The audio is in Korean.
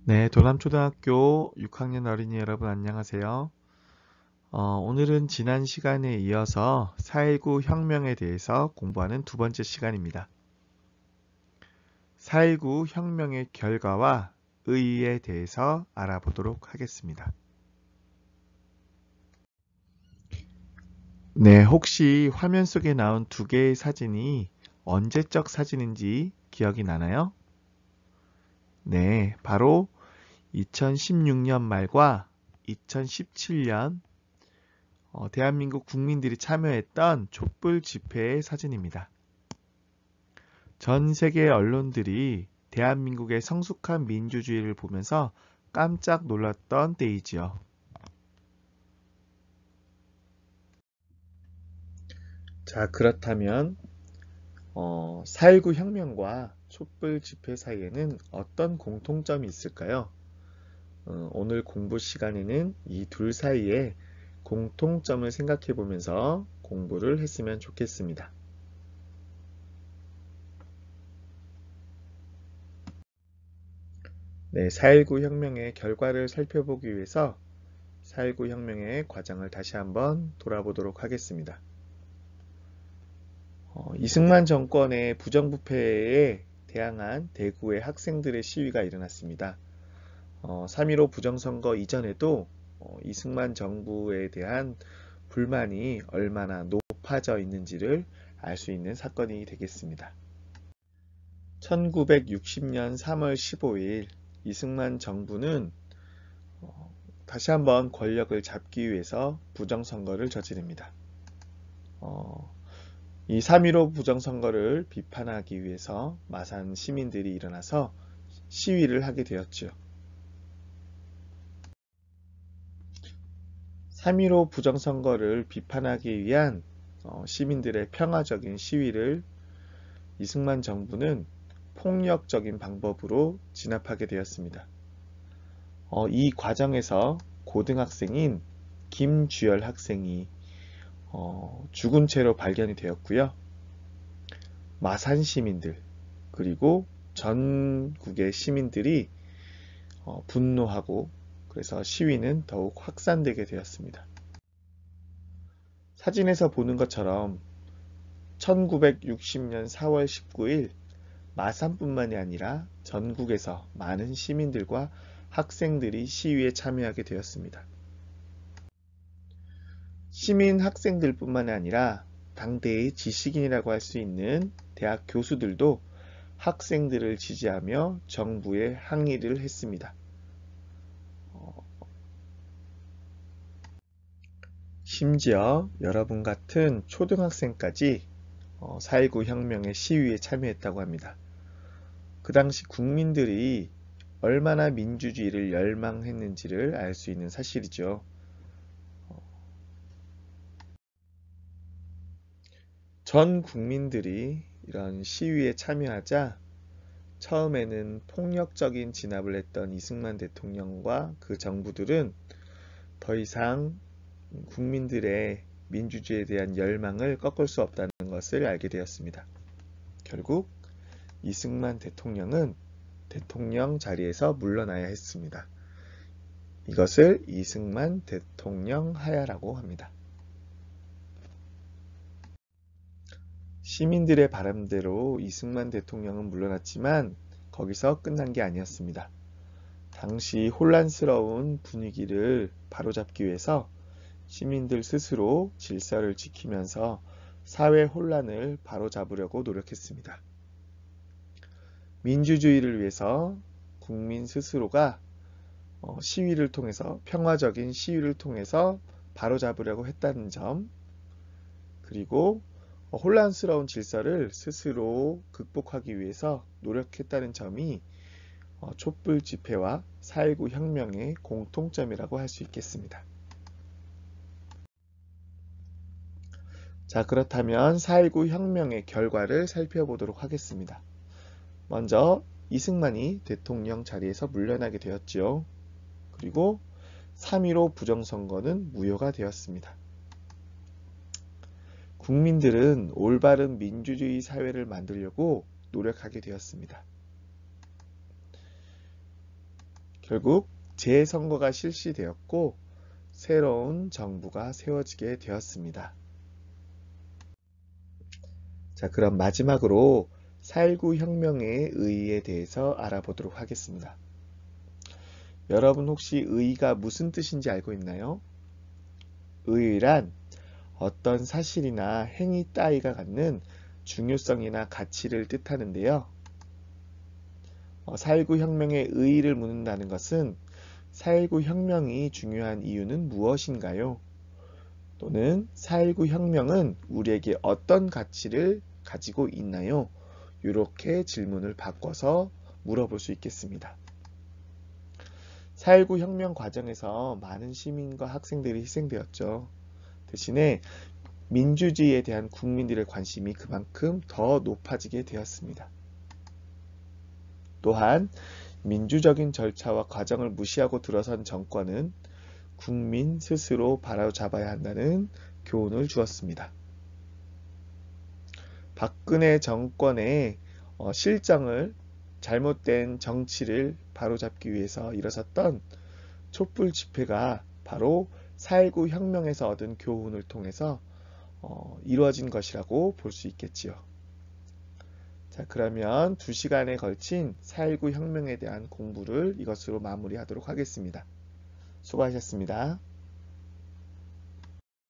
네, 도남초등학교 6학년 어린이 여러분 안녕하세요. 오늘은 지난 시간에 이어서 4.19 혁명에 대해서 공부하는 두 번째 시간입니다. 4.19 혁명의 결과와 의의에 대해서 알아보도록 하겠습니다. 네, 혹시 화면 속에 나온 두 개의 사진이 언제적 사진인지 기억이 나나요? 네, 바로 2016년 말과 2017년 대한민국 국민들이 참여했던 촛불 집회의 사진입니다. 전 세계 언론들이 대한민국의 성숙한 민주주의를 보면서 깜짝 놀랐던 때이지요. 자, 그렇다면 4.19 혁명과 촛불 집회 사이에는 어떤 공통점이 있을까요? 오늘 공부 시간에는 이 둘 사이에 공통점을 생각해 보면서 공부를 했으면 좋겠습니다. 네, 4.19 혁명의 결과를 살펴보기 위해서 4.19 혁명의 과정을 다시 한번 돌아보도록 하겠습니다. 이승만 정권의 부정부패에 대항한 대구의 학생들의 시위가 일어났습니다. 3.15 부정선거 이전에도 이승만 정부에 대한 불만이 얼마나 높아져 있는지를 알 수 있는 사건이 되겠습니다. 1960년 3월 15일 이승만 정부는 다시 한번 권력을 잡기 위해서 부정선거를 저지릅니다. 이 3.15 부정선거를 비판하기 위해서 마산 시민들이 일어나서 시위를 하게 되었죠. 3.15 부정선거를 비판하기 위한 시민들의 평화적인 시위를 이승만 정부는 폭력적인 방법으로 진압하게 되었습니다. 이 과정에서 고등학생인 김주열 학생이 죽은 채로 발견이 되었고요. 마산 시민들 그리고 전국의 시민들이 분노하고 그래서 시위는 더욱 확산되게 되었습니다. 사진에서 보는 것처럼 1960년 4월 19일 마산뿐만이 아니라 전국에서 많은 시민들과 학생들이 시위에 참여하게 되었습니다. 시민 학생들뿐만 아니라 당대의 지식인이라고 할 수 있는 대학 교수들도 학생들을 지지하며 정부에 항의를 했습니다. 심지어 여러분 같은 초등학생까지 4.19 혁명의 시위에 참여했다고 합니다. 그 당시 국민들이 얼마나 민주주의를 열망했는지를 알 수 있는 사실이죠. 전 국민들이 이런 시위에 참여하자 처음에는 폭력적인 진압을 했던 이승만 대통령과 그 정부들은 더 이상 국민들의 민주주의에 대한 열망을 꺾을 수 없다는 것을 알게 되었습니다. 결국 이승만 대통령은 대통령 자리에서 물러나야 했습니다. 이것을 이승만 대통령 하야라고 합니다. 시민들의 바람대로 이승만 대통령은 물러났지만 거기서 끝난 게 아니었습니다. 당시 혼란스러운 분위기를 바로잡기 위해서 시민들 스스로 질서를 지키면서 사회 혼란을 바로잡으려고 노력했습니다. 민주주의를 위해서 국민 스스로가 시위를 통해서 평화적인 시위를 통해서 바로잡으려고 했다는 점, 그리고 혼란스러운 질서를 스스로 극복하기 위해서 노력했다는 점이 촛불 집회와 4.19 혁명의 공통점이라고 할 수 있겠습니다. 자, 그렇다면 4.19 혁명의 결과를 살펴보도록 하겠습니다. 먼저 이승만이 대통령 자리에서 물러나게 되었죠. 그리고 3.15 부정선거는 무효가 되었습니다. 국민들은 올바른 민주주의 사회를 만들려고 노력하게 되었습니다. 결국 재선거가 실시되었고 새로운 정부가 세워지게 되었습니다. 자, 그럼 마지막으로 4.19 혁명의 의의에 대해서 알아보도록 하겠습니다. 여러분 혹시 의의가 무슨 뜻인지 알고 있나요? 의의란 어떤 사실이나 행위 따위가 갖는 중요성이나 가치를 뜻하는데요. 4.19 혁명의 의의를 묻는다는 것은 4.19 혁명이 중요한 이유는 무엇인가요? 또는 4.19 혁명은 우리에게 어떤 가치를 가지고 있나요? 이렇게 질문을 바꿔서 물어볼 수 있겠습니다. 4.19 혁명 과정에서 많은 시민과 학생들이 희생되었죠. 대신에 민주주의에 대한 국민들의 관심이 그만큼 더 높아지게 되었습니다. 또한 민주적인 절차와 과정을 무시하고 들어선 정권은 국민 스스로 바로잡아야 한다는 교훈을 주었습니다. 박근혜 정권의 실정을 잘못된 정치를 바로잡기 위해서 일어섰던 촛불 집회가 바로 4.19 혁명에서 얻은 교훈을 통해서 이루어진 것이라고 볼 수 있겠지요. 자, 그러면 2시간에 걸친 4.19 혁명에 대한 공부를 이것으로 마무리하도록 하겠습니다. 수고하셨습니다.